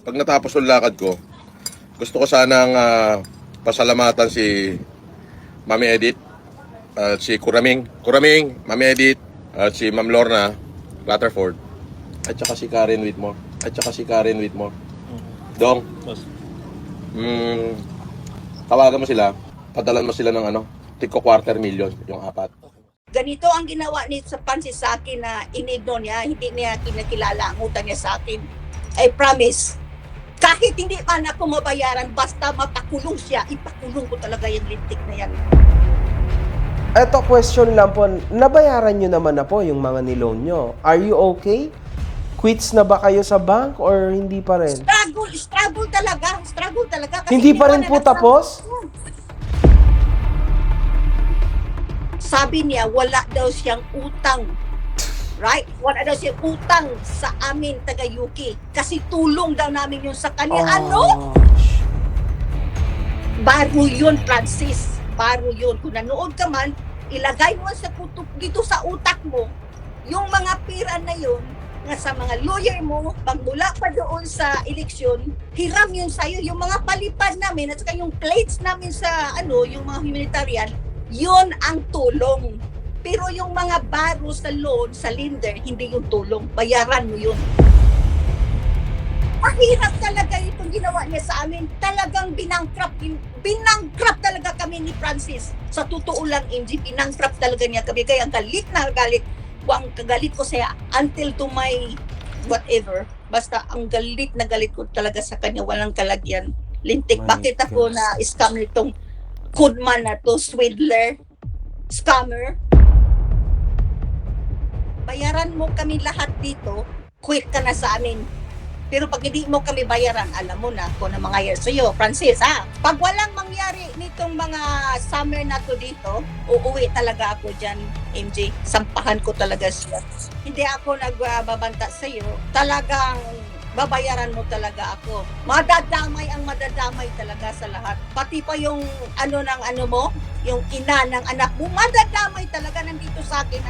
Pag natapos yung lakad ko, gusto ko sanang pasalamatan si Mami Edith at si Kuraming, Mami Edith at si Ma'am Lorna Rutherford at saka si Karen Whitmore. Dong, tawagan mo sila, padalan mo sila ng tigko $250,000 yung apat. Ganito ang ginawa ni Francis sa akin na inigno niya, hindi niya kinakilala ang utang niya sa akin. I promise, kahit hindi man ako mabayaran, basta mapakulong siya, ipakulong ko talaga yung lintik na yan. Eto, question lang po, nabayaran nyo naman na po yung mga niloan nyo. Are you okay? Quits na ba kayo sa bank or hindi pa rin? Struggle talaga. Kasi Hindi pa rin po tapos? Sabi niya, wala daw siyang utang. Right? Wala daw siyang utang sa amin, taga-UK. Kasi tulong daw namin yun sa kanya. Ano? Baro yun, Francis. Baro yun. Kung nanood ka man, ilagay mo sa kutup dito sa utak mo, yung mga pira na yun, nga sa mga lawyer mo, pag mula pa doon sa eleksyon, hiram yun sa'yo. Yung mga palipad namin, at saka yung plates namin sa, yung mga humanitarian, yun ang tulong. Pero yung mga baro sa loan, sa lender, hindi yung tulong. Bayaran mo yun. Mahirap talaga itong ginawa niya sa amin. Talagang binangkrap talaga kami ni Francis. Sa totoo lang, MG, binangkrap talaga niya kami. Kaya galit na galit. Ang kagalit ko siya until to my whatever. Basta ang galit na galit ko talaga sa kanya. Walang kalagyan. Lintik, bakit ako na scam nitong Kudman na to, swindler, scammer? Bayaran mo kami lahat dito, quit ka na sa amin. Pero pag hindi mo kami bayaran, alam mo na kung na mangyayari sa'yo, Francis, ha? Pag walang mangyari nitong mga summer na to dito, uuwi talaga ako dyan, MJ. Sampahan ko talaga siya. Hindi ako nagbabanta sa'yo. Talagang babayaran mo talaga ako. Madadamay talaga sa lahat. Pati pa yung mo, yung ina ng anak mo, madadamay talaga nandito sa akin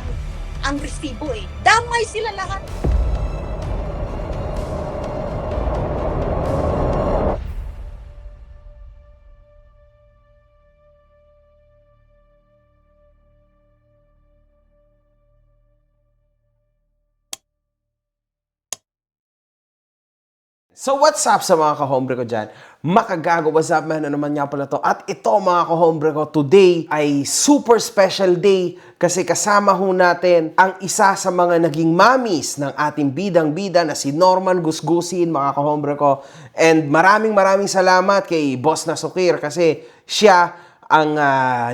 ang resibo eh. Damay sila lahat. So what's up sa mga kahombre ko dyan? Makagago, what's up man? Ano naman nga pala to? At ito mga kahombre ko, today ay super special day kasi kasama ho natin ang isa sa mga naging mommies ng ating bidang-bida na si Norman Gusgusin, mga kahombre ko. And maraming salamat kay Boss Nasukir kasi siya ang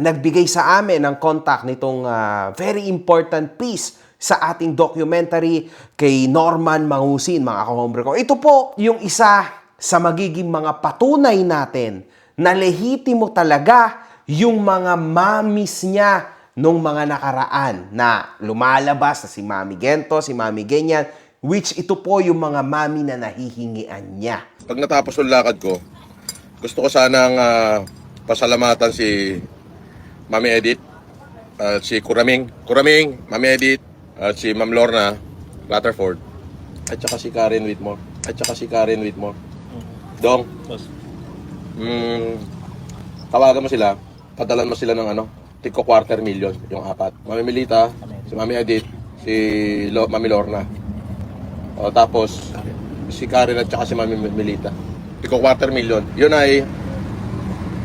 nagbigay sa amin ng contact nitong very important piece sa ating documentary kay Norman Mangusin, mga kahombre ko. Ito po yung isa sa magiging mga patunay natin na lehitimo talaga yung mga mamis niya nung mga nakaraan na lumalabas na si Mami Gento, si Mami Ganyan, which ito po yung mga mami na nahihingian niya. Pag natapos yung lakad ko, gusto ko sanang pasalamatan si Mami Edith at si Kuraming, Mami Edith at si Ma'am Lorna Rutherford at saka si Karen Whitmore. Dong, tawagan mo sila, padalan mo sila ng tigko $250,000 yung apat. Mami Melita, si Mami Edith, si Mami Lorna. O, tapos si Karen at saka si Mami Melita. Tigko $250,000. Yun ay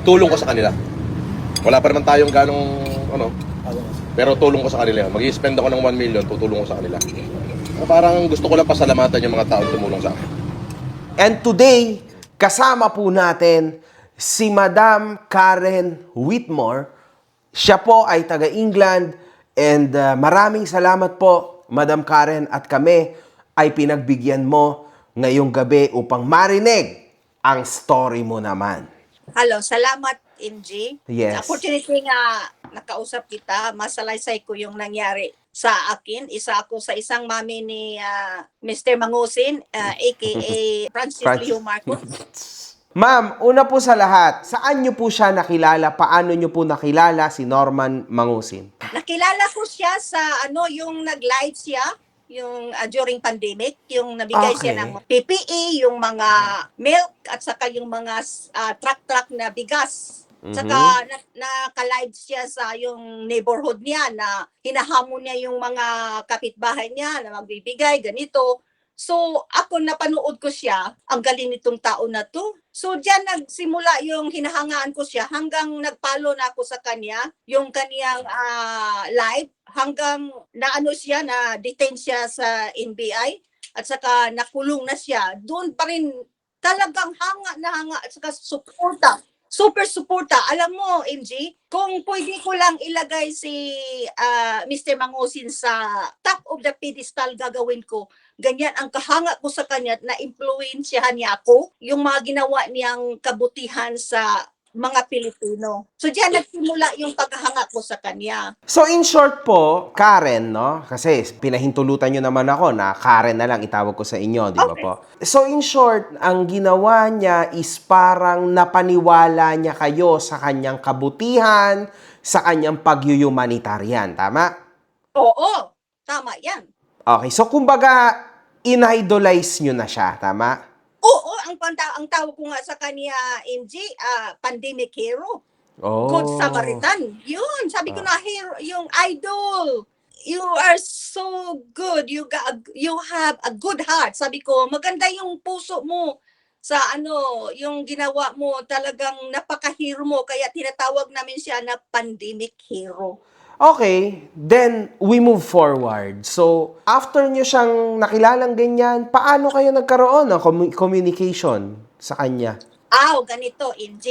tulong ko sa kanila. Wala pa naman tayong ganong pero tulong ko sa kanila. Mag-i-spend ako ng 1 million, tutulong ko sa kanila. Parang gusto ko lang pasalamatan yung mga taong tumulong sa akin. And today, kasama po natin si Madam Karen Whitmore. Siya po ay taga-England and maraming salamat po, Madam Karen, at kami ay pinagbigyan mo ngayong gabi upang marinig ang story mo naman. Hello, salamat MJ. Yes. Sa opportunity nga nakausap kita, masalaysay ko yung nangyari sa akin. Isa ako sa isang mami ni Mr. Mangusin, aka Francis Leo Marcos. Ma'am, una po sa lahat, saan niyo po siya nakilala? Paano niyo po nakilala si Norman Mangusin? Nakilala ko siya sa yung nag-live siya, yung during pandemic, yung nabigay siya Okay. ng PPE, yung mga milk at saka yung mga truck-truck na bigas. Saka naka-live siya sa yung neighborhood niya na hinahamon niya yung mga kapitbahay niya na magbibigay ganito. So, ako napanood ko siya, ang galing nitong tao na to. So, diyan nagsimula yung hinahangaan ko siya hanggang nagpalo na ako sa kanya, yung kaniyang live, hanggang naano siya, na detain siya sa NBI at saka nakulong na siya. Doon pa rin talagang hanga na hanga at saka suporta. Super suporta. Alam mo, MJ, kung pwede ko lang ilagay si Mr. Mangosin sa top of the pedestal, gagawin ko. Ganyan ang kahanga ko sa kanya, na impluwensyahan niya ako, yung mga ginawa niyang kabutihan sa mga Pilipino. So diyan nagsimula yung paghahanga ko sa kanya. So in short po, Karen, no? Kasi pinahintulutan nyo naman ako na Karen na lang itawag ko sa inyo, di ba Okay. po? So in short, ang ginawa niya is parang napaniwala niya kayo sa kanyang kabutihan, sa kanyang pag-humanitarian. Tama? Oo, tama yan. Okay, so kumbaga, in-idolize nyo na siya. Tama? Oo, ang tawag ko nga sa kanya, MJ, pandemic hero. Oh. Good Samaritan. Yun, sabi ko na, hero, yung idol. You are so good. You have a good heart. Sabi ko, maganda yung puso mo sa yung ginawa mo, talagang napaka-hero mo. Kaya tinatawag namin siya na pandemic hero. Okay, then we move forward. So, after nyo siyang nakilalang ganyan, paano kayo nagkaroon ng communication sa kanya? Ganito, MJ.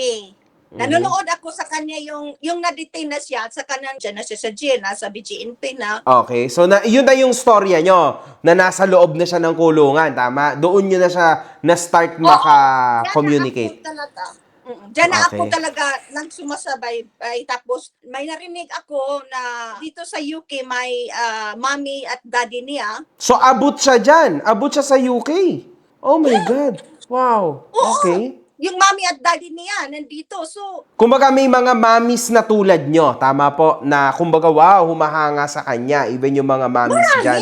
Nanonood ako sa kanya yung na-detain na siya, at saka nandiyan na siya sa jail, nasa BGNP na. Okay, so yun na yung storya nyo, na nasa loob na siya ng kulungan, tama? Doon nyo na siya na-start maka-communicate. Diyan na ako talaga. Diyan na ako Okay. talaga nagsumasabay. Tapos may narinig ako na dito sa UK may mommy at daddy niya. So, abot siya dyan. Abot siya sa UK. Oh my God. Wow. Oo, Okay. yung mommy at daddy niya nandito. So, Kumbaga may mga mamis na tulad nyo, tama po, na kumbaga wow, humahanga sa kanya, even yung mga mamis Marami. dyan.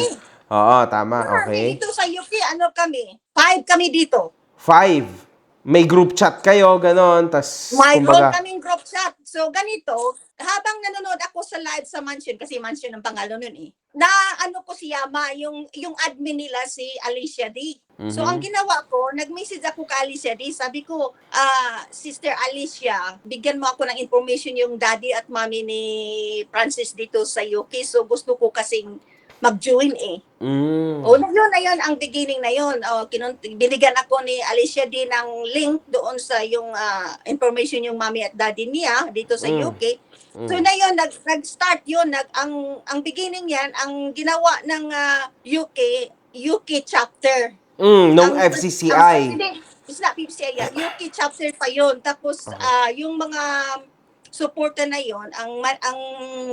Oo, tama, okay. dito sa UK, kami? 5 kami dito. 5. May group chat kayo, ganon, tas Mayroon kumbaga, kaming group chat. So, ganito, habang nanonood ako sa live sa mansion, kasi mansion ang pangalan nun na ko si Yama, yung admin nila si Alicia D. So, ang ginawa ko, nag-message ako kay Alicia D. Sabi ko, Sister Alicia, bigyan mo ako ng information yung daddy at mommy ni Francis dito sa UK. So, gusto ko kasing mag-join yun na yun, ang beginning na yun. Binigyan ako ni Alicia D ng link doon sa yung information yung mommy at daddy niya dito sa UK. So na yun, nag-start yun. Ang beginning yan, ang ginawa ng UK chapter. nung Ang FCCI. It's not PCI yan. UK chapter pa yun. Tapos yung mga suporta na yon, ang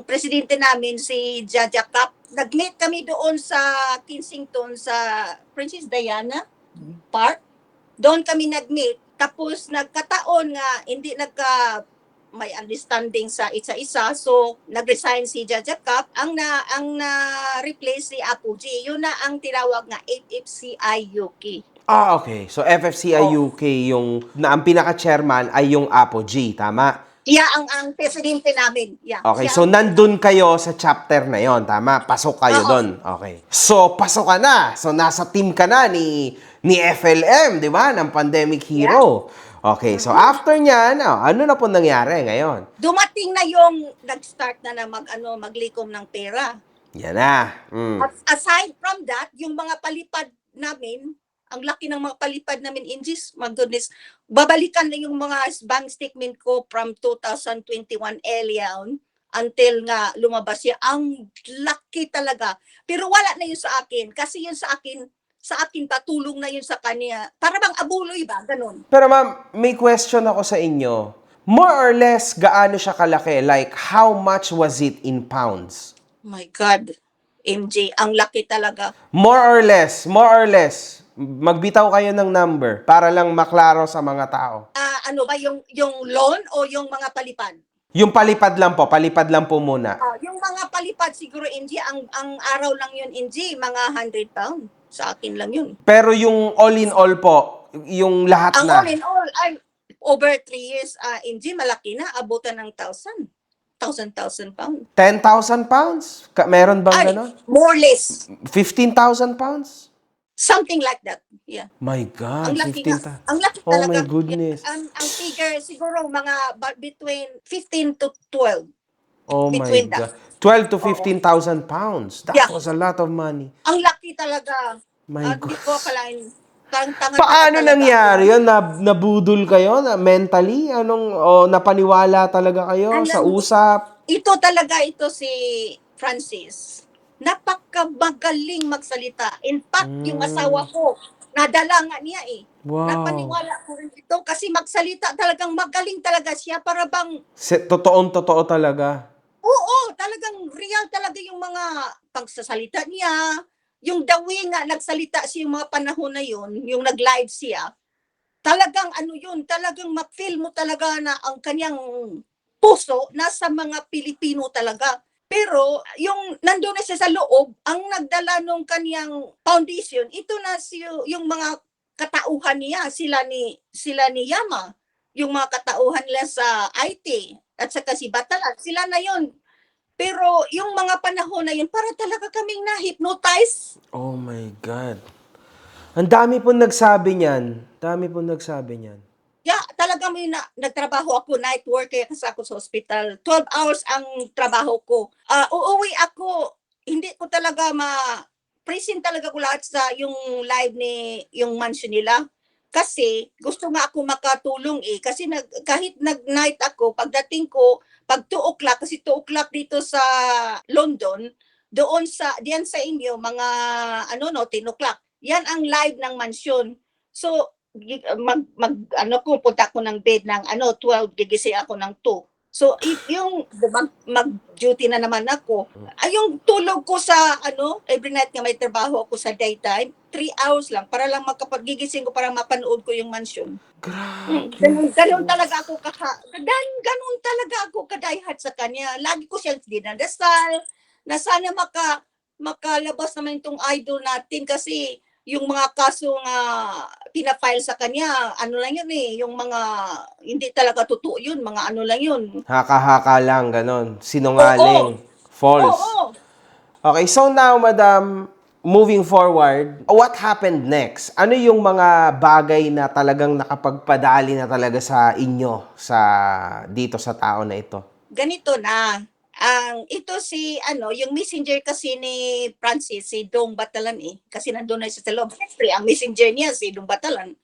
presidente namin si Jaja Cap, nag-meet kami doon sa Kensington sa Princess Diana Park. Doon kami nag-meet. Tapos nagkataon nga hindi may understanding sa isa-isa, so nag-resign si Jaja Cap. Ang na-replace si Apo G. Yun na ang tinawag nga FFCI UK. Okay. So, FFCI UK, ang pinaka-chairman ay yung Apo G, tama? Siya ang presidente namin. Yeah. Okay, Siya so nandun kayo sa chapter na yon, tama? Pasok kayo Oo. doon. Okay. So, pasok ka na. So, nasa team ka na ni FLM, di ba? Ng Pandemic Hero. Okay, so after niyan, ano na po nangyari ngayon? dumating na yung nag-start na maglikom ng pera. Yan na. At aside from that, yung mga palipad namin, ang laki ng mga palipad namin, Ingis, my goodness, babalikan na yung mga bank statement ko from 2021 Elion until nga lumabas siya. Ang laki talaga. Pero wala na yun sa akin. Kasi yun sa akin patulong na yun sa kanya. Para bang abuloy ba? Ganon. Pero ma'am, may question ako sa inyo. More or less, gaano siya kalaki? Like, how much was it in pounds? My God, MJ, ang laki talaga. More or less. Magbitaw kayo ng number para lang maklaro sa mga tao. Ano ba yung loan o yung mga palipad? Yung palipad lang po muna. Yung mga palipad siguro, NG, ang araw lang yun, NG, mga 100 pound. Sa akin lang yun. Pero yung all in all po, yung lahat Ang na, all in all, ay over 3 years, NG, malaki na. Abutan ng 1,000 pound. 10,000 pounds? Meron bang Ay, ganon? more or less. 15,000 pounds? Something like that. Yeah. My God, Ang laki 15,000. Ang laki Oh talaga. my goodness. Yeah, ang figure siguro mga between 15 to 12. Oh my Between God. that. 12 to Oo. 15,000 pounds. That Yeah. was a lot of money. Ang laki talaga. My Hindi God. ko akalain. Tanga-tanga Paano talaga nangyari ako. yun? Nabudol kayo na mentally? O napaniwala talaga kayo sa Alam mo, usap? ito si Francis. Napaka-magaling magsalita. In fact, yung asawa ko, nadala nga niya eh. Wow. Napaniwala ko rin ito kasi magsalita talagang magaling talaga siya para bang Totoong-totoo talaga. oo, talagang real talaga yung mga pagsasalita niya. Yung the way nga nagsalita siya yung mga panahon na yun, yung nag-live siya. Talagang ano yun, talagang ma-feel mo talaga na ang kanyang puso nasa mga Pilipino talaga. Pero yung nandoon na siya sa loob, ang nagdala nung kanyang foundation, ito na yung mga katauhan niya, sila ni Yama, yung mga katauhan nila sa IT at saka si Batalan, sila na yon. Pero yung mga panahon na yun, para talaga kaming na-hypnotize. Oh my God. Ang dami pong nagsabi niyan. Yeah, talaga may nagtrabaho ako, night worker kasi ako sa hospital. 12 hours ang trabaho ko. Uuwi ako, hindi ko talaga present talaga ko lahat sa yung live yung mansion nila. Kasi gusto nga ako makatulong eh. Kasi kahit nag-night ako, pagdating ko, pag 2 o'clock, kasi 2 o'clock dito sa London, diyan sa inyo, mga 10 o'clock. Yan ang live ng mansion. So, punta ko ng bed ng 12, gigising ako ng 2. So yung mag-duty na naman ako. Ay yung tulog ko sa every night nga may trabaho ako sa daytime, 3 hours lang para lang makapagigising ko para mapanood ko yung mansion. Grabe. Ganun talaga ako ganun talaga ako kadayhat sa kanya. Lagi ko siyang dinadasal na sana makalabas naman itong idol natin kasi yung mga kaso nga pinafile sa kanya, lang yun eh, yung mga hindi talaga totoo yun, mga lang yun. Haka-haka lang, ganon. Sinungaling. False. Oo. Okay, so now, madam, moving forward, what happened next? Ano yung mga bagay na talagang nakapagpadali na talaga sa inyo, dito sa tao na ito? Ganito na. Ito yung messenger kasi ni Francis, si Dong Batalan eh. Kasi nandun na siya sa loob. Siyempre, ang messenger niya, si Dong Batalan.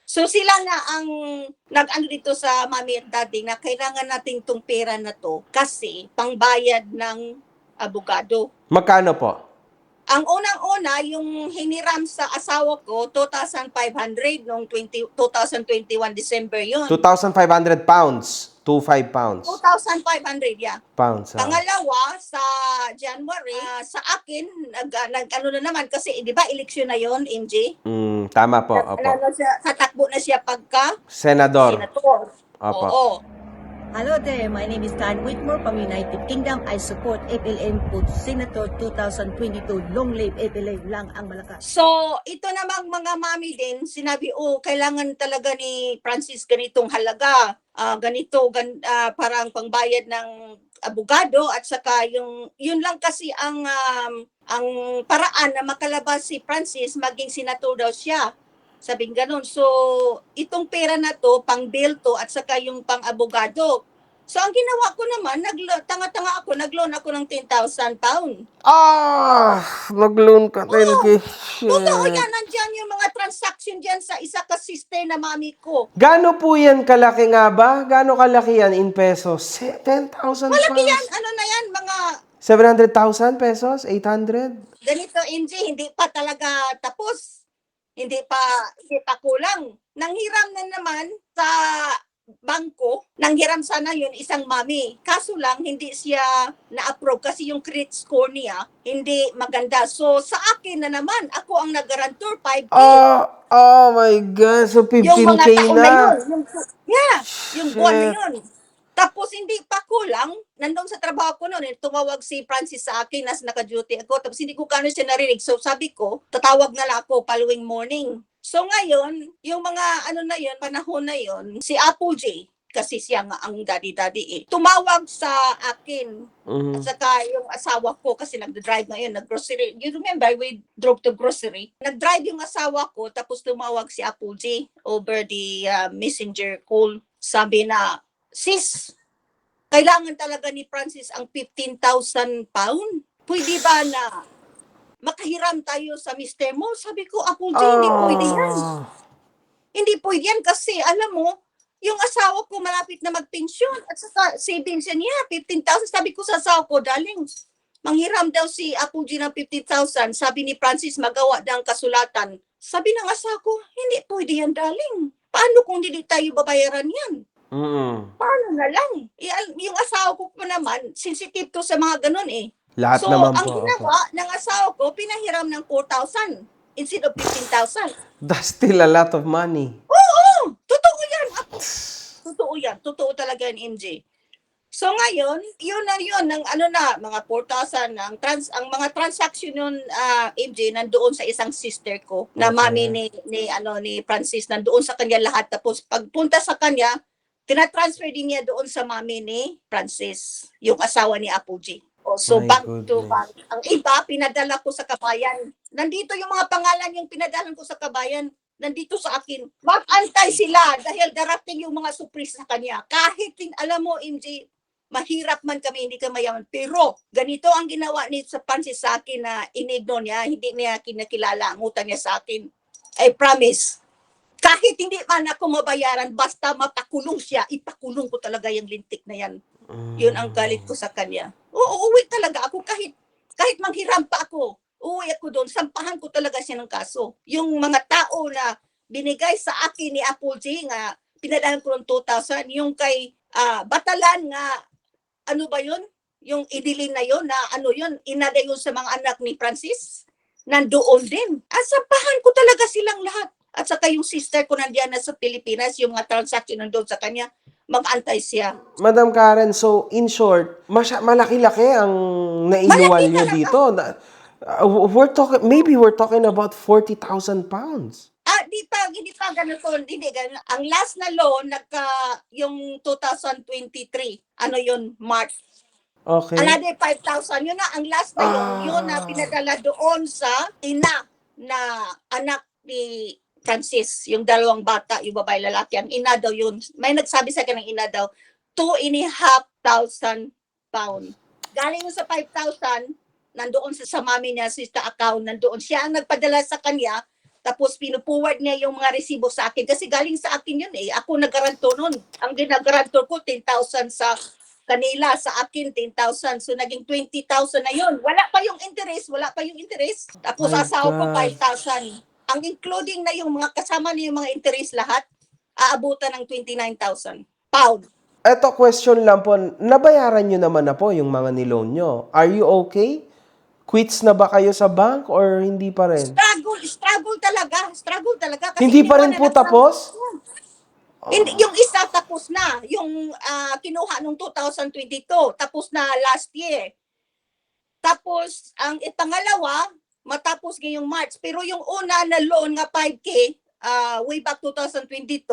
So sila na ang dito sa mami at daddy na kailangan natin tong pera na to kasi pangbayad ng abogado. Magkano po? Ang unang-una, yung hiniram sa asawa ko, 2,500 noong 2021 December yun. 2,500 pounds. 25 pounds. 2,500, yeah. Pounds. Pangalawa, sa January, sa akin, na naman, kasi, di ba, eleksyon na yon MJ? Tama po, opo. Tatakbo na siya pagka Senador. Opo. Oo. Hello there, my name is Tan Whitmore from United Kingdom. I support FLN for Senator 2022. Long live FLN lang ang malakas. So, ito namang mga mami din, sinabi, kailangan talaga ni Francis ganitong halaga. Parang pangbayad ng abogado at saka yun lang kasi ang paraan na makalabas si Francis maging senator daw siya. Sabing ganun. So, itong pera na to, pang bill to, at saka yung pang abogado. So, ang ginawa ko naman, tanga-tanga ako, nag-loan ako ng 10,000 pound. Nag-loan ka 10K. Totoo yan, nandyan yung mga transaction dyan sa isa ka sister na mami ko. Gano po yan kalaki nga ba? Gano kalaki yan in pesos? 10,000 pounds? Malaki yan, mga 700,000 pesos? 800? ganito, NG, hindi pa talaga tapos. Hindi pa kulang. Nanghiram na naman sa bangko. Nanghiram sana yun isang mami. Kaso lang, hindi siya na-approve kasi yung credit score niya hindi maganda. So, sa akin na naman, ako ang nag-guarantor, 5K. Oh my God. So, 15K Yung mga taon na. yun. Yung buwan na yun. Tapos hindi pa kulang, nandun sa trabaho ko noon, tumawag si Francis sa akin as naka-duty ako. Tapos hindi ko kano siya narinig. So sabi ko, tatawag na lang ako following morning. So ngayon, yung mga ano na yun, panahon na yun, si Apple J, kasi siya nga ang daddy-daddy tumawag sa akin. At saka yung asawa ko, kasi nag-drive ngayon, nag-grocery. You remember, we drove to grocery. Nag-drive yung asawa ko, tapos tumawag si Apple J over the messenger call. Sabi na, sis, kailangan talaga ni Francis ang 15,000 pound. Pwede ba na makahiram tayo sa mister mo? Sabi ko, Apple J, hindi pwede yan. Hindi pwede yan kasi, alam mo, yung asawa ko malapit na magpensyon at saka savings niya, 15,000. Sabi ko sa asawa ko, darling, manghiram daw si Apple G ng 15,000. Sabi ni Francis, magawa ng kasulatan. Sabi ng asawa ko, hindi pwede yan, darling. Paano kung hindi tayo babayaran yan? Paano na lang? Yung asawa ko pa naman, sensitive to sa mga ganun eh. Lahat So, naman ang po. ginawa ng asawa ko, pinahiram ng 4,000 instead of 15,000. That's still a lot of money. Oo! Totoo yan! Totoo yan. Totoo talaga yan, MJ. So ngayon, yun na yun, ng ano na, mga 4,000, ang mga transaction yun, MJ, nandoon sa isang sister ko, na mami ni Francis, nandoon sa kanya lahat. Tapos pagpunta sa kanya, tinatransfer din niya doon sa mami ni Francis, yung asawa ni Apo G. So My bank to goodness. bank. Ang iba, pinadala ko sa kabayan. Nandito yung mga pangalan yung pinadalan ko sa kabayan. Nandito sa akin. Mag-antay sila dahil darating yung mga surprise sa kanya. Kahit, alam mo, MJ, mahirap man kami, hindi ka mayaman. Pero, ganito ang ginawa ni sa Francis sa akin na inigno niya, hindi niya kinakilala ang utang niya sa akin. I promise, kahit hindi man ako mabayaran, basta mapakulong siya, ipakulong ko talaga yung lintik na yan. Yun ang galit ko sa kanya. Uuwi talaga ako kahit manghiram pa ako. Uuwi ako doon, sampahan ko talaga siya ng kaso. Yung mga tao na binigay sa akin ni Apple J nga, pinadahan ko ng 2,000, yung kay Batalan nga, ano ba yun? Yung idilin na yun, na ano yun, inada yun sa mga anak ni Francis, nandoon din. At sampahan ko talaga silang lahat. At saka yung sister ko nandiyan na sa Pilipinas, yung mga transaction nandoon sa kanya, mag-antay siya. Madam Karen, so in short, malaki-laki ang nailuwal Malaki nyo talaga. dito. Maybe we're talking about 40,000 pounds. Hindi pa ganito, hindi ganun. Ang last na loan, yung 2023, ano yun, March. Okay. Another 5,000, yun na, ang last na yun na pinadala doon sa ina na anak ni Francis, yung dalawang bata, yung babae lalaki, ang ina daw yun. May nagsabi sa akin ng ina daw, 2,500 pound. Galing yun sa 5,000, nandoon sa mami niya, sister account, nandoon. Siya ang nagpadala sa kanya, tapos pinupuward niya yung mga resibo sa akin. Kasi galing sa akin yun eh. Ako nagaranto nun. Ang ginagaranto ko, 10,000 sa kanila, sa akin, 10,000. So, naging 20,000 na yun. Wala pa yung interest. Tapos, My asawa ko, God. 5,000. Ang including na yung mga kasama niya yung mga interest lahat, aabutan ng 29,000 pound. Eto, question lang po. Nabayaran nyo naman na po yung mga niloan nyo. Are you okay? Quits na ba kayo sa bank or hindi pa rin? Struggle talaga. Kasi Hindi pa rin iniwanan po na- tapos? Hindi, yung isa tapos na. Yung kinuha nung 2022, tapos na last year. Tapos, ang pangalawa, matapos ngayong March. Pero yung una na loan nga 5K, way back 2022,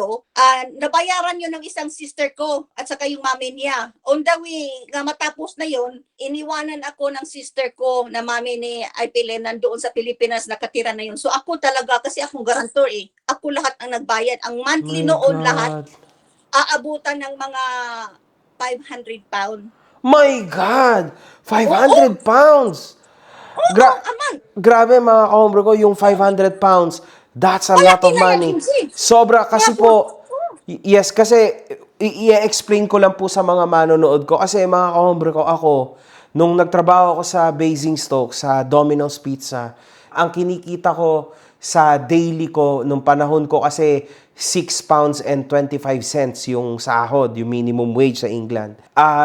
nabayaran yun ng isang sister ko at saka yung mami niya. On the way, nga matapos na yun, iniwanan ako ng sister ko na mami ni Aipile nandoon sa Pilipinas, nakatira na yun. So ako talaga, kasi akong garantor eh. Ako lahat ang nagbayad. Ang monthly My noon God. lahat, aabutan ng mga 500 pound. My God! 500 pounds! Aman, Grabe mga kahombre ko, yung 500 pounds, that's a lot Malaki of na yan, money. Lindsay. Sobra kasi Kaya po, yes, kasi i-explain ko lang po sa mga manonood ko. Kasi mga kahombre ko, ako, nung nagtrabaho ako sa Basingstoke, sa Domino's Pizza, ang kinikita ko sa daily ko, nung panahon ko kasi 6 pounds and 25 cents yung sahod, yung minimum wage sa England.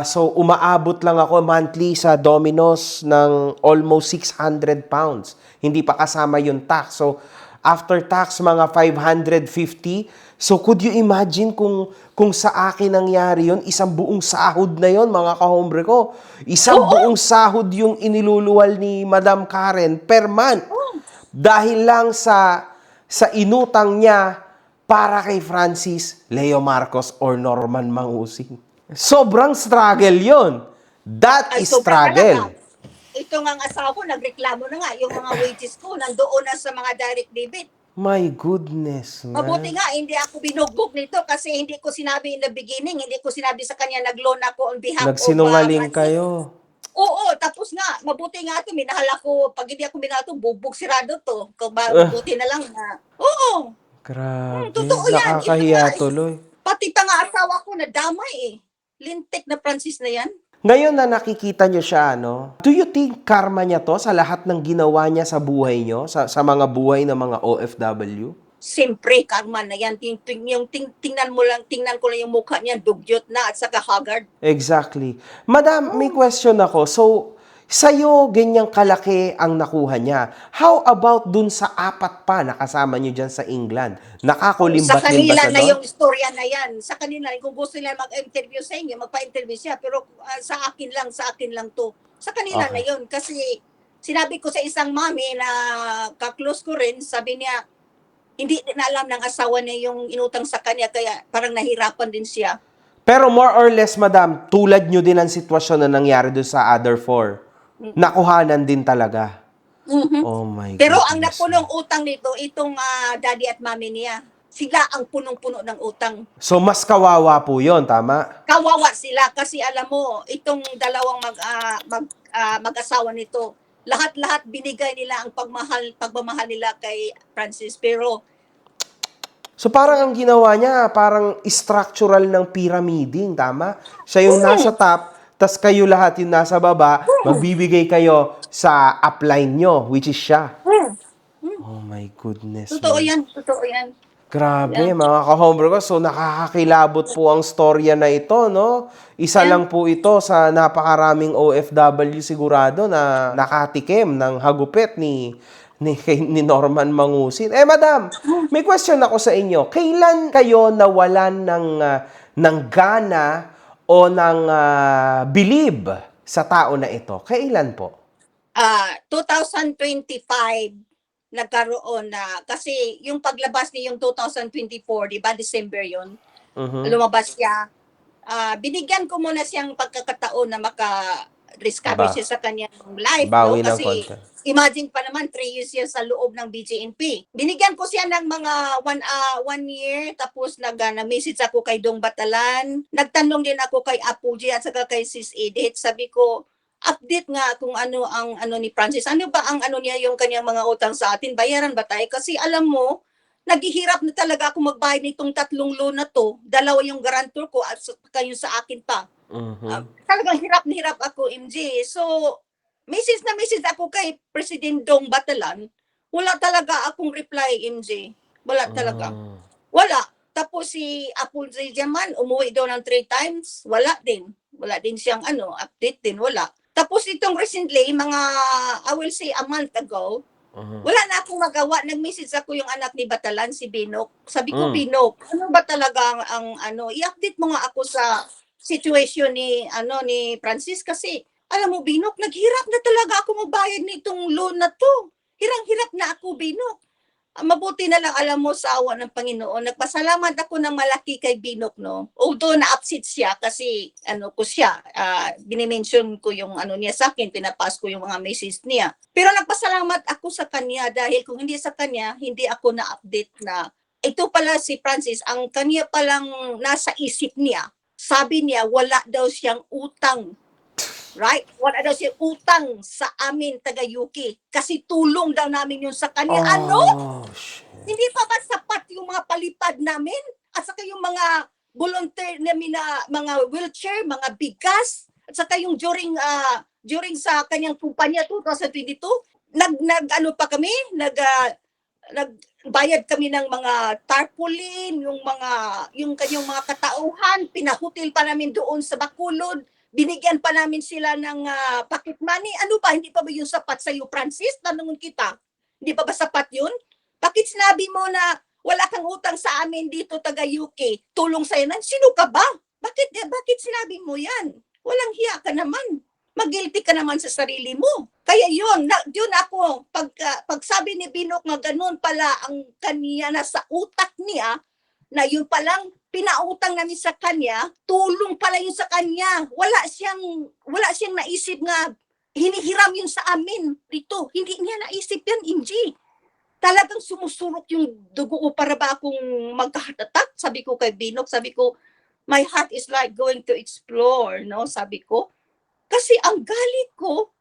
So, umaabot lang ako monthly sa Domino's ng almost 600 pounds. Hindi pa kasama yung tax. So, After tax, mga 550. So, could you imagine kung sa akin nangyari yon, isang buong sahod na yon, mga kahombre ko. Isang buong sahod yung iniluluwal ni Madam Karen per month. Dahil lang sa inutang niya para kay Francis Leo Marcos or Norman Mangusing. Sobrang struggle yon. That Ay, is sobra struggle. talaga. Ito nga ang asawa ko, nagreklamo na nga. Yung mga wages ko, nandoon na sa mga direct debit. My goodness, man. Mabuti nga, hindi ako binugbog nito kasi hindi ko sinabi in the beginning, hindi ko sinabi sa kanya nag-loan ako on behalf Nagsinungaling Francis. kayo. Oo, tapos nga, mabuti nga ito, minahal ako, pag hindi ako minahal ito, bugbog sirado to. Kung mabuti na lang na, oo, Grabe. totoo yan. Nakakahiya Ito nga, tuloy. pati pa nga asawa ko, nadamay eh. Lintik na Francis na yan. Ngayon na nakikita nyo siya, no? Do you think karma niya to sa lahat ng ginawa niya sa buhay nyo? Sa mga buhay ng mga OFW? Siyempre, karma na yan. Tingnan mo lang, tingnan ko lang yung mukha niya, dugyot na at saka haggard. Exactly. Madam, may question ako. So, sa'yo, ganyang kalaki ang nakuha niya. How about dun sa 4 pa na kasama niyo dyan sa England? Sa Nakakulimbat-limbat kanila na na doon? yung istorya na yan. Sa kanila, kung gusto nila mag-interview sa inyo, magpa-interview siya. Pero sa akin lang to. Sa kanila Okay. na yun. Kasi sinabi ko sa isang mami na kaklose ko rin, sabi niya, hindi na alam ng asawa niya yung inutang sa kanya, kaya parang nahirapan din siya. Pero more or less, madam, tulad nyo din ang sitwasyon na nangyari doon sa other 4. Nakuhanan din talaga. Mhm. Oh my Pero ang goodness. napunong utang nito, itong daddy at mami niya. Sila ang punong-puno ng utang. So, mas kawawa po yon, tama? Kawawa sila kasi alam mo, itong dalawang mag-asawa nito, lahat-lahat binigay nila ang pagmamahal nila kay Francis. Pero So, parang ang ginawa niya, parang structural ng pyramiding, tama? Siya yung nasa top, tas kayo lahat yung nasa baba, magbibigay kayo sa upline nyo, which is siya. Oh my goodness. totoo man. yan, totoo yan. Grabe, mga ka-hombre ko. So, nakakakilabot po ang storya na ito, no? Isa lang po ito sa napakaraming OFW sigurado na nakatikim ng hagupit ni Norman Mangusing. Madam, may question ako sa inyo. Kailan kayo nawalan ng gana o ng believe sa tao na ito? Kailan po? 2025, nagkaroon na, kasi yung paglabas niya yung 2024, di ba, December yun, lumabas siya. Binigyan ko muna siyang pagkakataon na maka-discover Aba. siya sa kanyang life. Bawi ng Kasi konti. imagine pa naman, 3 years siya sa loob ng BJNP. Binigyan ko siya ng mga 1 year, tapos nag-message ako kay Dong Batalan. Nagtanong din ako kay Apo G at saka kay Sis Edith. Sabi ko, update nga kung ano ang ni Francis. Ano ba ang niya yung kanyang mga utang sa atin? Bayaran ba tayo? Kasi alam mo, naghihirap na talaga ako magbayad nitong 3 loan na to. 2 yung guarantor ko at kayo sa akin pa. Talagang hirap na hirap ako, MJ. So, message ako kay President Dong Batalan. Wala talaga akong reply, MJ. Wala talaga. Wala. Tapos si Apple Jaman, umuwi daw ng 3 times. Wala din. Wala din siyang update din. Wala. Tapos itong recently, I will say a month ago, wala na akong magawa. Nag-message ako yung anak ni Batalan, si Binok. Sabi ko, Binok, ano ba talaga ang i-update mo nga ako sa situation ni Francis kasi alam mo, Binok, naghirap na talaga ako magbayad nitong loan na to. Hirang-hirap na ako, Binok. Mabuti na lang, alam mo, sa awa ng Panginoon. Nagpasalamat ako ng malaki kay Binok, no? Although na-upset siya kasi, binimension ko yung niya sa akin, pinapas ko yung mga message niya. Pero nagpasalamat ako sa kanya dahil kung hindi sa kanya, hindi ako na-update na ito pala si Francis, ang kanya palang nasa isip niya. Sabi niya, wala daw siyang utang. Right? Wala daw siyang utang sa amin, taga-UK. Kasi tulong daw namin yun sa kanya. Shit. Hindi pa ba sapat yung mga palipad namin? At saka yung mga volunteer namin na mga wheelchair, mga bigas. At saka yung during sa kanyang kumpanya 2022, nagbayad kami ng mga tarpaulin, yung kanyang mga katauhan, pinahotel pa namin doon sa Bacolod. Binigyan pa namin sila ng pocket money. Ano ba? Hindi pa ba yung sapat sa iyo, Francis? Tanungan kita. Hindi pa ba sapat yun? Bakit sinabi mo na wala kang utang sa amin dito taga UK? Tulong sa'yo nan? Sino ka ba? Bakit sinabi mo yan? Walang hiya ka naman. Mag-guilty ka naman sa sarili mo. Kaya yun ako, pag sabi ni Binok na ganun pala ang kanya na sa utak niya, na yun palang pinautang namin sa kanya, tulong pala yun sa kanya. Wala siyang naisip nga hinihiram yun sa amin dito. Hindi niya naisip yan, Inji. Talagang sumusurok yung dugo ko para ba akong magka-heart-attack? Sabi ko kay Binok, my heart is like going to explore, no? Sabi ko. Kasi ang galit ko,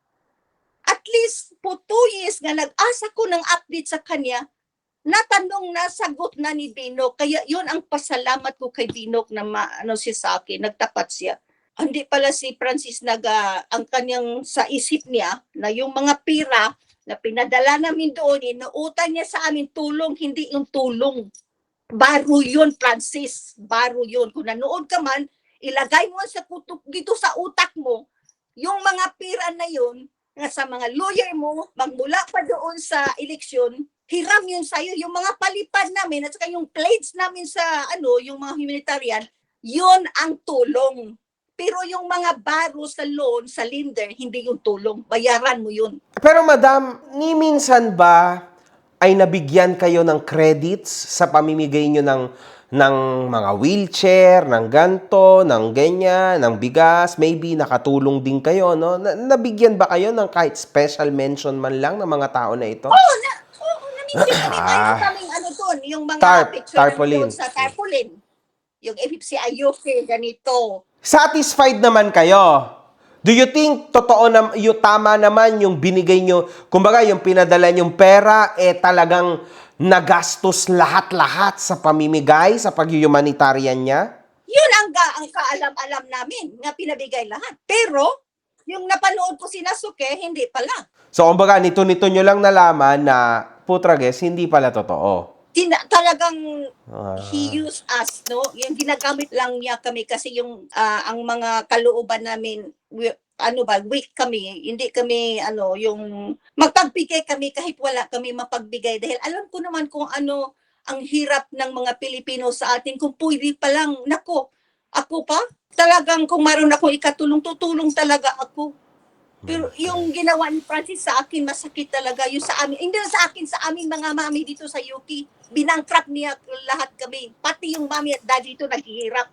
at least po 2 years nga nag-asa ko ng update sa kanya, natanong na, sagot na ni Binok. Kaya yun ang pasalamat ko kay Binok na siya sa akin, nagtapat siya. Hindi pala si Francis ang kanyang sa isip niya na yung mga pira na pinadala namin doon, inuutang niya sa amin tulong, hindi yung tulong. Baro yun, Francis. Baro yun. Kung nanood ka man, ilagay mo sa kutok dito sa utak mo, yung mga pira na yun, nga sa mga lawyer mo, magmula pa doon sa eleksyon, hiram yun sa'yo. Yung mga palipad namin, at saka yung plates namin sa, yung mga humanitarian, yun ang tulong. Pero yung mga baro sa loan, sa lender, hindi yung tulong. Bayaran mo yun. Pero madam, ni minsan ba ay nabigyan kayo ng credits sa pamimigay nyo ng mga wheelchair, ng ganto, ng ganyan, ng bigas, maybe nakatulong din kayo, no? Nabigyan ba kayo ng kahit special mention man lang ng mga tao na ito? Namisip kami tayo kaming doon, yung mga picture tarpaulin. doon sa tarpaulin. Yung FFCI UK, ganito. Satisfied naman kayo? Do you think tama naman yung binigay nyo, kumbaga yung pinadala nyong pera, talagang nagastos lahat-lahat sa pamimigay, sa pag-humanitarian niya? Yun ang kaalam-alam namin, nga pinabigay lahat. Pero, yung napanood ko si Nasuke, hindi pala. So, kumbaga, nito nyo lang nalaman na, putrages, hindi pala totoo. Talagang he used us, no? Yung ginagamit lang niya kami kasi yung ang mga kalooban namin, weak kami. Hindi kami, yung magpagbigay kami kahit wala kami mapagbigay. Dahil alam ko naman kung ano ang hirap ng mga Pilipino sa atin. Kung pwede pa lang, ako pa, talagang kung maroon ako ikatulong, tutulong talaga ako. Pero yung ginawa ni Francis sa akin, masakit talaga. Yung sa amin, hindi na sa akin, sa aming mga mami dito sa UK, binangkrap niya lahat kami. Pati yung mami at daddy dito naghihirap.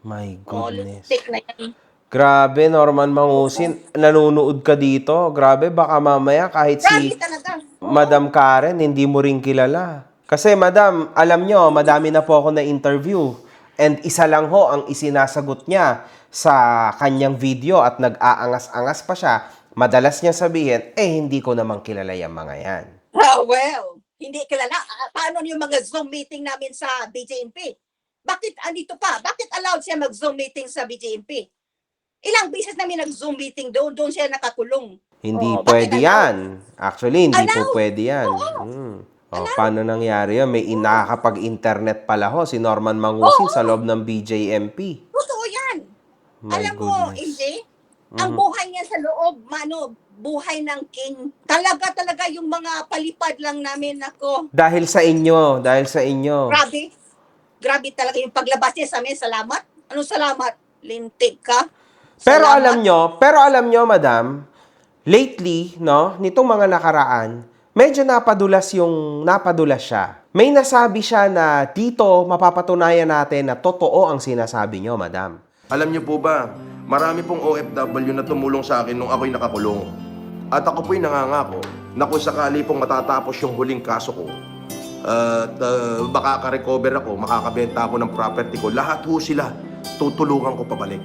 My goodness. Take na yan. Grabe, Norman Mangusin. Nanonood ka dito. Grabe, baka mamaya kahit si Grabe talaga. Madam Karen, hindi mo rin kilala. Kasi madam, alam nyo, madami na po ako na interview. And isa lang ho ang isinasagot niya sa kanyang video at nag-aangas-angas pa siya. Madalas niya sabihin, hindi ko namang kilala yung mga yan. Well, hindi kilala. Paano yung mga Zoom meeting namin sa BJNP? Bakit andito pa? Bakit allowed siya mag-Zoom meeting sa BJNP? Ilang beses namin nag-Zoom meeting doon siya nakakulong. Hindi bakit pwede yan. Actually, hindi Allowed? po pwede yan. Paano nangyari yan? May nakakapag-internet pala ho si Norman Mangusin sa loob ng BJMP. Totoo yan. My Alam mo, goodness. AJ, ang buhay niya sa loob, buhay ng king. Talaga yung mga palipad lang namin ako. Dahil sa inyo. Grabe talaga yung paglabas niya sa amin. Salamat. Anong salamat? Lintik ka. Pero Salamat. alam nyo, madam, lately, no, nitong mga nakaraan, medyo napadulas siya. May nasabi siya na dito mapapatunayan natin na totoo ang sinasabi nyo, madam. Alam niyo po ba, marami pong OFW na tumulong sa akin nung ako'y nakakulong. At ako po'y nangangako na kung sakali pong matatapos yung huling kaso ko, at makaka-recover ako, makakabenta ako ng property ko, lahat ho sila, tutulungan ko pabalik.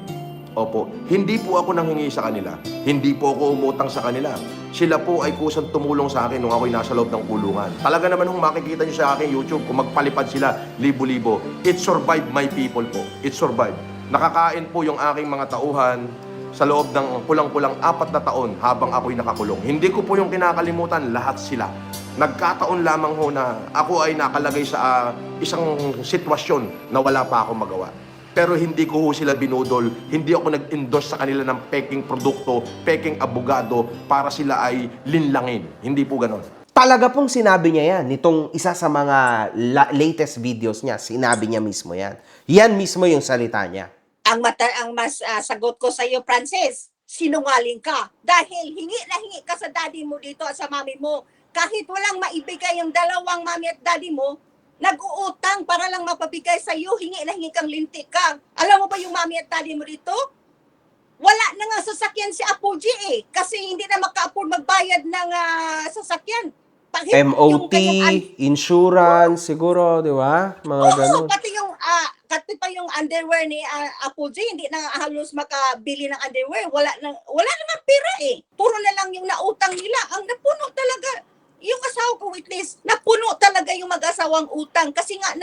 Opo, hindi po ako nanghingi sa kanila, hindi po ako umutang sa kanila. Sila po ay kusang tumulong sa akin nung ako'y nasa loob ng kulungan. Talaga naman kung makikita nyo sa aking YouTube, kung magpalipad sila, libo-libo. It survived my people po. It survived. Nakakain po yung aking mga tauhan sa loob ng kulang-kulang 4 na taon habang ako'y nakakulong. Hindi ko po yung kinakalimutan, lahat sila. Nagkataon lamang ho na ako ay nakalagay sa isang sitwasyon na wala pa akong magawa. Pero hindi ko ho sila binudol, hindi ako nag-endorse sa kanila ng peking produkto, peking abogado para sila ay linlangin. Hindi po ganon. talaga pong sinabi niya yan. Nitong isa sa mga latest videos niya, sinabi niya mismo yan. Yan mismo yung salita niya. Ang mas sagot ko sa iyo, Francis, sinungaling ka. Dahil hingi na hingi ka sa daddy mo dito at sa mami mo. Kahit walang maibigay yung dalawang mami at daddy mo, nag-uutang para lang mapabigay sa iyo, hingi na hingi kang lintik ka. Alam mo ba yung mami at daddy mo dito? Wala na nga sasakyan si Apo G kasi hindi na maka-afford magbayad ng sasakyan. MOT, insurance, siguro, di ba? Mga ganun. Pati pa yung underwear ni Apo G, hindi na halos makabili ng underwear. Wala naman pera Puro na lang yung nautang nila. Ang napuno talaga, yung asawa ko witness, napuno talaga yung mag-asawang utang. Kasi nga,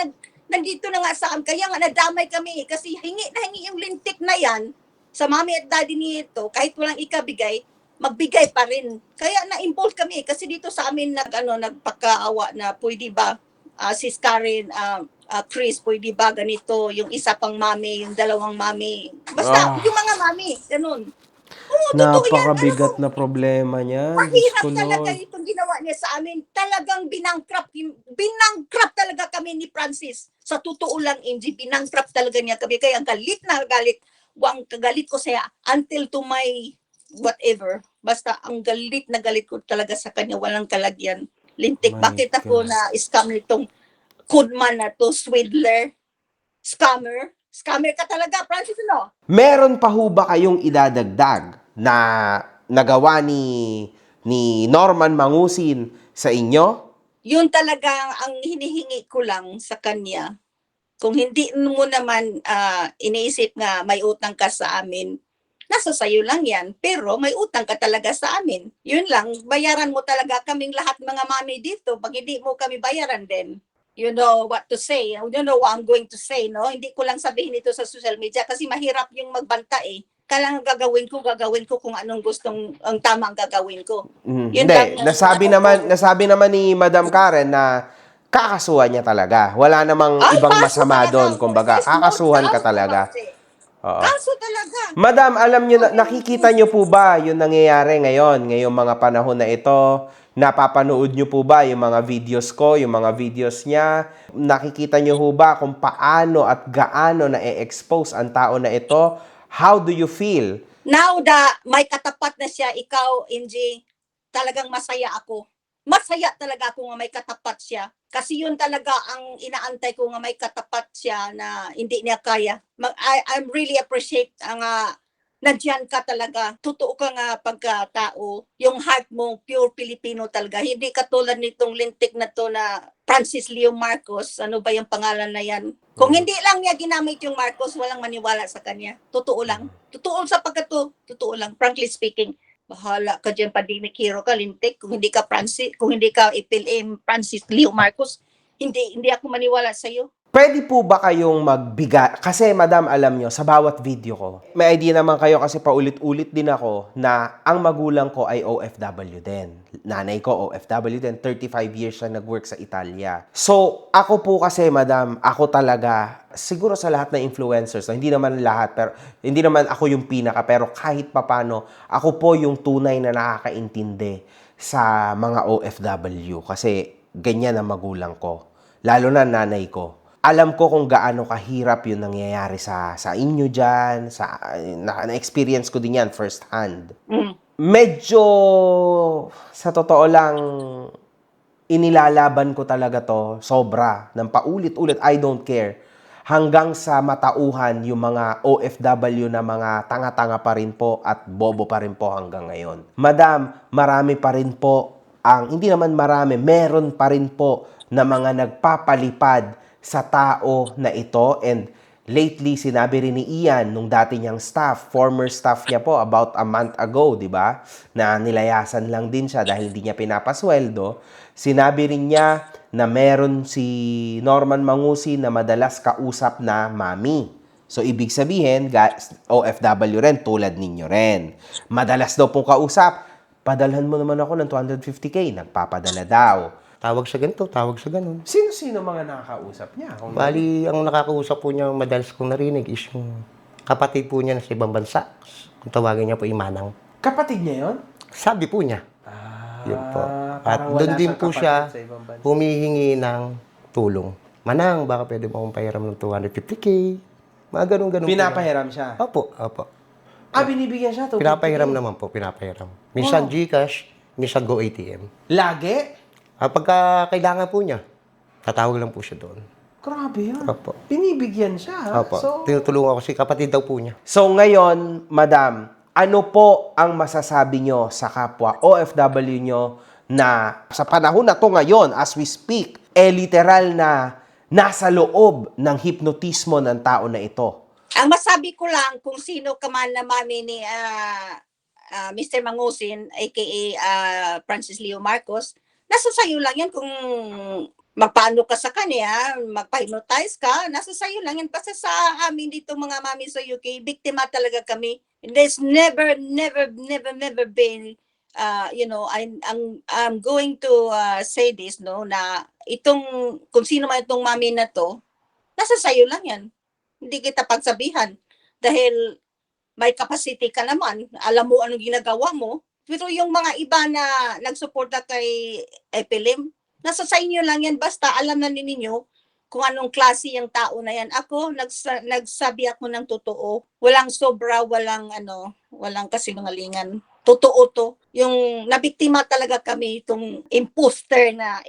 nandito na nga saan. Kaya nga, nadamay kami kasi hingi na hingi yung lintik na yan sa mami at daddy nito, kahit walang ikabigay, magbigay pa rin. Kaya na-involve kami kasi dito sa amin nagpakaawa na pwede ba Sis Karen, Chris, pwede ba ganito, yung isa pang mami, yung dalawang mami. Basta yung mga mami, ganun. Oo, totoo yan. Napakabigat na problema niya. Mahirap talaga itong ginawa niya sa amin. Talagang binangkrap talaga kami ni Francis. Sa totoo lang, MG, binangkrap talaga niya kami. Kaya galit na galit. Ang galit ko siya until to my whatever. Basta ang galit na galit ko talaga sa kanya. Walang kalagyan. Lintik. My Bakit ako gosh. na scam nitong kudman na to, swindler, scammer? Scammer ka talaga, Francis, no? Meron pa ho ba kayong idadagdag na nagawa ni Norman Mangusin sa inyo? Yun talaga ang hinihingi ko lang sa kanya. Kung hindi mo naman iniisip nga may utang ka sa amin, nasa sayo lang yan. Pero may utang ka talaga sa amin. Yun lang, bayaran mo talaga kaming lahat mga mami dito. Pag hindi mo kami bayaran din, you know what to say. You know what I'm going to say, no? Hindi ko lang sabihin ito sa social media kasi mahirap yung magbanta Kailangan gagawin ko kung anong gustong, ang tama ang gagawin ko. Yun Hindi, lang, nasabi naman ni Madam Karen na kakasuhan niya talaga. Wala namang ibang kaso masama talaga. doon. Kumbaga, Yes, no kakasuhan ka doubt, talaga. Francis. Oo. Kaso talaga. Madam, alam niyo, nakikita niyo po ba yung nangyayari ngayong mga panahon na ito? Napapanood niyo po ba yung mga videos ko, yung mga videos niya? Nakikita niyo po ba kung paano at gaano na-expose ang tao na ito? How do you feel? Now may katapat na siya, ikaw, MJ, talagang masaya ako. Masaya talaga ako nga may katapat siya. Kasi yun talaga ang inaantay ko nga may katapat siya na hindi niya kaya. I really appreciate ang nandiyan ka talaga. Totoo ka nga pagkatao. Yung heart mo, pure Filipino talaga. Hindi katulad nitong lintik na to na Francis Leo Marcos. Ano ba yung pangalan na yan? Kung hindi lang niya ginamit yung Marcos, walang maniwala sa kanya. Totoo lang. Totoo sa pagkato. Totoo lang. Frankly speaking. Bahala ka dyan, pandemic hero ka, lintik. Kung hindi ka Francis, kung hindi ka IPLM Francis Leo Marcos, hindi ako maniwala sa iyo. Pwede po ba kayong magbigay? Kasi madam, alam nyo, sa bawat video ko, may idea naman kayo kasi paulit-ulit din ako na ang magulang ko ay OFW din. Nanay ko OFW din, 35 years siya nag-work sa Italia. So, ako po kasi madam, ako talaga, siguro sa lahat ng influencers, hindi naman lahat, pero hindi naman ako yung pinaka, pero kahit papano, ako po yung tunay na nakakaintindi sa mga OFW kasi ganyan ang magulang ko. Lalo na nanay ko. Alam ko kung gaano kahirap yung nangyayari sa inyo dyan. Na-experience ko din yan first hand. Medyo, sa totoo lang, inilalaban ko talaga to sobra. Ng paulit-ulit, I don't care. Hanggang sa matauhan yung mga OFW na mga tanga-tanga pa rin po at bobo pa rin po hanggang ngayon. Madam, marami pa rin po hindi naman marami, meron pa rin po na mga nagpapalipad sa tao na ito. And lately, sinabi rin ni Ian, nung dati niyang staff, former staff niya po, about a month ago, di ba? Na nilayasan lang din siya dahil hindi niya pinapasweldo. Sinabi rin niya na meron si Norman Mangusin na madalas kausap na mami. So, ibig sabihin, OFW rin, tulad ninyo rin. Madalas daw pong kausap, padalhan mo naman ako ng 250K, nagpapadala daw. Tawag sa ganito, tawag sa ganun. Sino-sino mga nakakausap niya? Bali, ang nakakausap po niya, madalas kong narinig is yung kapatid po niya na sa ibang bansa. Kung tawagin niya po Imanang. Kapatid niya yon? Sabi po niya. Yun po. At Parang wala doon din siyang po siya kapatid sa ibang bansa. humihingi ng tulong. Manang, baka pwede mo akong pahiram ng 250K. Mga ganun-ganun po. Pinapahiram siya. Opo, opo. Binibigyan siya to. Pinapahiram naman po, pinapahiram. Minsan GCash, minsan Go ATM. Lagi? Pagka kailangan po niya, tatawag lang po siya doon. Grabe yan. Opo. Binibigyan siya, ha? Opo. So, Tinutulungan ko si kapatid daw po niya. so ngayon, madam, ano po ang masasabi nyo sa kapwa OFW nyo na sa panahon na to ngayon, as we speak, literal na nasa loob ng hipnotismo ng tao na ito? Ang masabi ko lang, kung sino ka man na mami ni Mr. Mangusin, aka Francis Leo Marcos, nasa sayo lang yan kung magpaano ka sa kanya, magpa-hypnotize ka, nasa sayo lang yan. Basta sa amin dito mga mami sa UK, biktima talaga kami. There's never been, I'm going to say this, no, na kung sino man itong mami na to, nasa sayo lang yan. Hindi kita pagsabihan. Dahil may capacity ka naman, alam mo anong ginagawa mo. Pero yung mga iba na nagsuporta kay Epilim, nasa sa inyo lang yan. Basta alam na ninyo kung anong klase yung tao na yan. Ako, nagsabi ako ng totoo. Walang sobra, walang kasinungalingan. Totoo to. Yung nabiktima talaga kami, itong imposter na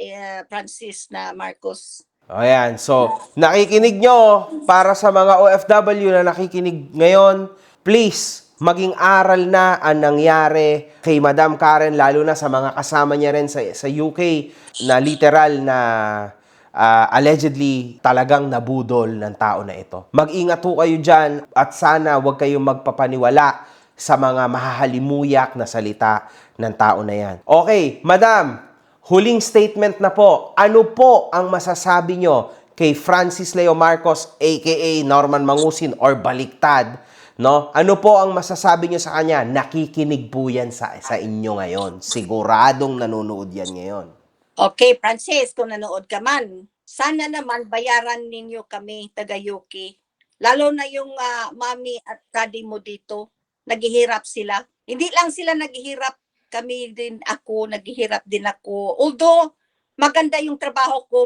Francis na Marcos. Ayan, so nakikinig nyo para sa mga OFW na nakikinig ngayon, please, maging aral na ang nangyari kay Madam Karen, lalo na sa mga kasama niya rin sa UK na literal na allegedly talagang nabudol ng tao na ito. Mag-ingat ho kayo dyan at sana huwag kayong magpapaniwala sa mga mahahalimuyak na salita ng tao na yan. Okay, Madam, huling statement na po. Ano po ang masasabi nyo kay Francis Leo Marcos, aka Norman Mangusin, or baliktad? No? Ano po ang masasabi nyo sa kanya? Nakikinig po yan sa inyo ngayon. Siguradong nanonood yan ngayon. Okay, Francis, kung nanood ka man, sana naman bayaran ninyo kami, taga-UK. Lalo na yung mami at daddy mo dito, naghihirap sila. Hindi lang sila naghihirap, kami din ako, naghihirap din ako. Although, maganda yung trabaho ko,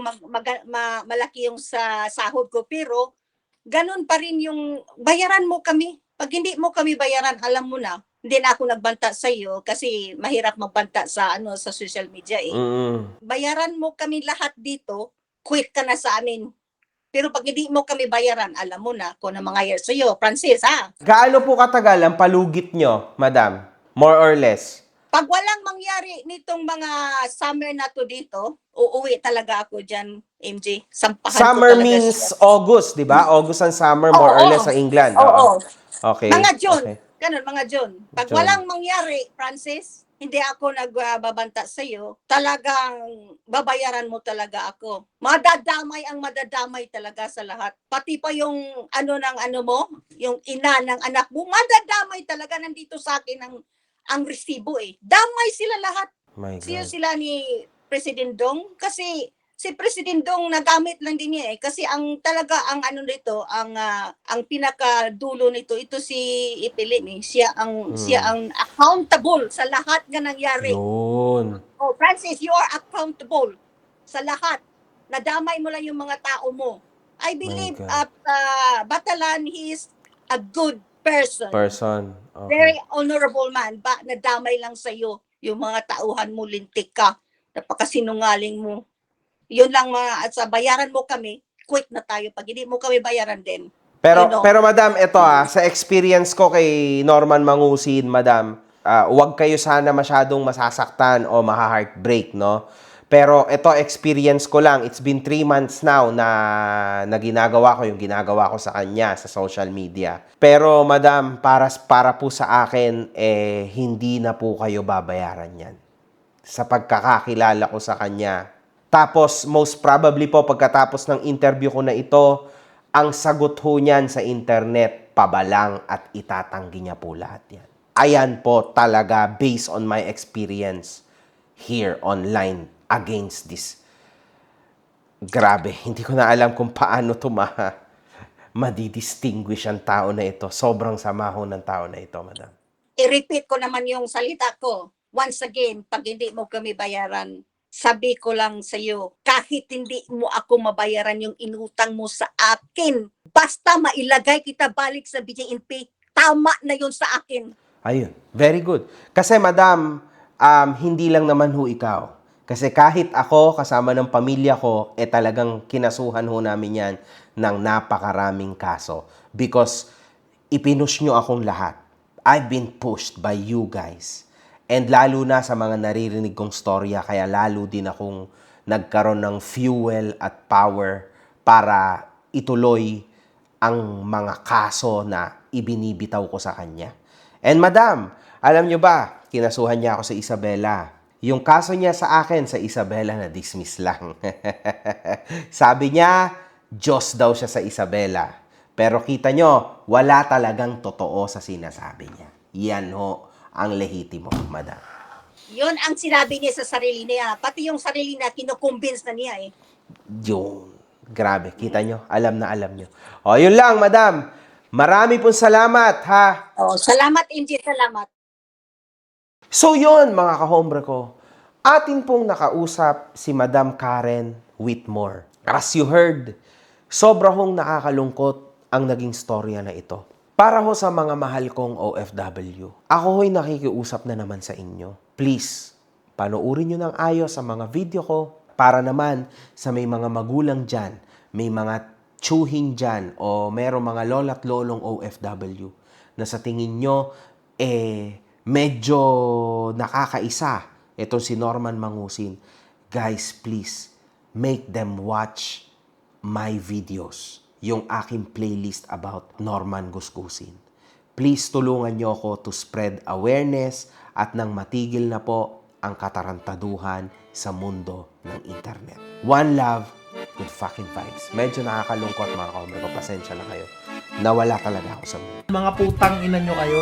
malaki yung sa sahod ko, pero ganun pa rin yung bayaran mo kami. Pag hindi mo kami bayaran, alam mo na, hindi na ako nagbanta sa iyo kasi mahirap magbanta sa sa social media eh. Bayaran mo kami lahat dito, quit ka na sa amin. Pero pag hindi mo kami bayaran, alam mo na kung ano mangyayari sa iyo, Francis, ha? Gaano po katagal ang palugit nyo, Madam? More or less? Pag walang mangyari nitong mga summer na to dito, uuwi talaga ako dyan, MJ. Sampahan Summer ko talaga means siya. August, di ba? August ang summer, more or Oo. less sa England. Oo. Okay. Mga June. Okay. Ganun, mga June. Pag June. walang mangyari, Francis, hindi ako nagbabanta sa iyo, talagang babayaran mo talaga ako. Madadamay talaga sa lahat. Pati pa yung mo, yung ina ng anak mo, madadamay talaga. Nandito sa akin ang resibo eh. Damay sila lahat. My Siya God. sila ni President Dong kasi si President Dong nagamit lang din niya eh kasi ang pinakadulo nito ito si Ipilim eh. Siya ang accountable sa lahat ng nangyari. Yun. Oh, Francis, you are accountable sa lahat. Nadamay mo lang yung mga tao mo. I believe God. at Batalan, he is a good person. Okay. Very honorable man, ba nadamay lang sa iyo yung mga tauhan mo, lintik ka, napakasinungaling mo. Yun lang at sa bayaran mo kami, quit na tayo. Pag hindi mo kami bayaran din. Pero Madam, ito sa experience ko kay Norman Mangusin, Madam, huwag kayo sana masyadong masasaktan o maha-heartbreak, no? Pero ito, experience ko lang. It's been 3 months now na ginagawa ko yung ginagawa ko sa kanya sa social media. Pero, Madam, para po sa akin, hindi na po kayo babayaran yan. Sa pagkakakilala ko sa kanya. Tapos, most probably po, pagkatapos ng interview ko na ito, ang sagot ho niyan sa internet, pabalang at itatanggi niya po lahat yan. Ayan po talaga, based on my experience here online against this. Grabe, hindi ko na alam kung paano ito madidistinguish ang tao na ito. Sobrang sama ho ng tao na ito, Madam. I-repeat ko naman yung salita ko. once again, pag hindi mo kami bayaran, sabi ko lang sa iyo, kahit hindi mo ako mabayaran yung inutang mo sa akin, basta mailagay kita balik sa BJNP, tama na yun sa akin. Ayun, very good. Kasi madam, hindi lang naman ho ikaw. Kasi kahit ako, kasama ng pamilya ko, talagang kinasuhan ho namin yan ng napakaraming kaso. Because ipinush nyo akong lahat. I've been pushed by you guys. And lalo na sa mga naririnig kong storya, kaya lalo din akong nagkaroon ng fuel at power para ituloy ang mga kaso na ibinibitaw ko sa kanya. And madam, alam nyo ba, kinasuhan niya ako sa Isabela. Yung kaso niya sa akin sa Isabela na dismiss lang. Sabi niya, Diyos daw siya sa Isabela. Pero kita nyo, wala talagang totoo sa sinasabi niya. Yan ho ang lehitimo, madam. Yun ang sinabi niya sa sarili niya. Pati yung sarili na kinukumbins na niya eh. Yun. Grabe, kita nyo? Alam na alam nyo. O, yun lang, madam. Marami pong salamat, ha? Oh, salamat, Inji, salamat. So yun, mga kahombre ko, atin pong nakausap si Madam Karen Whitmore. As you heard, sobra hong nakakalungkot ang naging storya na ito. Para ho sa mga mahal kong OFW, ako ho'y nakikiusap na naman sa inyo. Please, panoorin nyo ng ayos sa mga video ko para naman sa may mga magulang dyan, may mga tsuhin dyan o merong mga lola't lolong OFW na sa tingin nyo, medyo nakakaisa itong si Norman Mangusin. Guys, please, make them watch my videos, yung aking playlist about Norman Gusgusin. Please tulungan nyo ako to spread awareness at nang matigil na po ang katarantaduhan sa mundo ng internet. One love, good fucking vibes. Medyo nakakalungkot mga kahombre ko, pasensya na kayo. Nawala talaga ako sa mundo. Mga putang ina nyo kayo.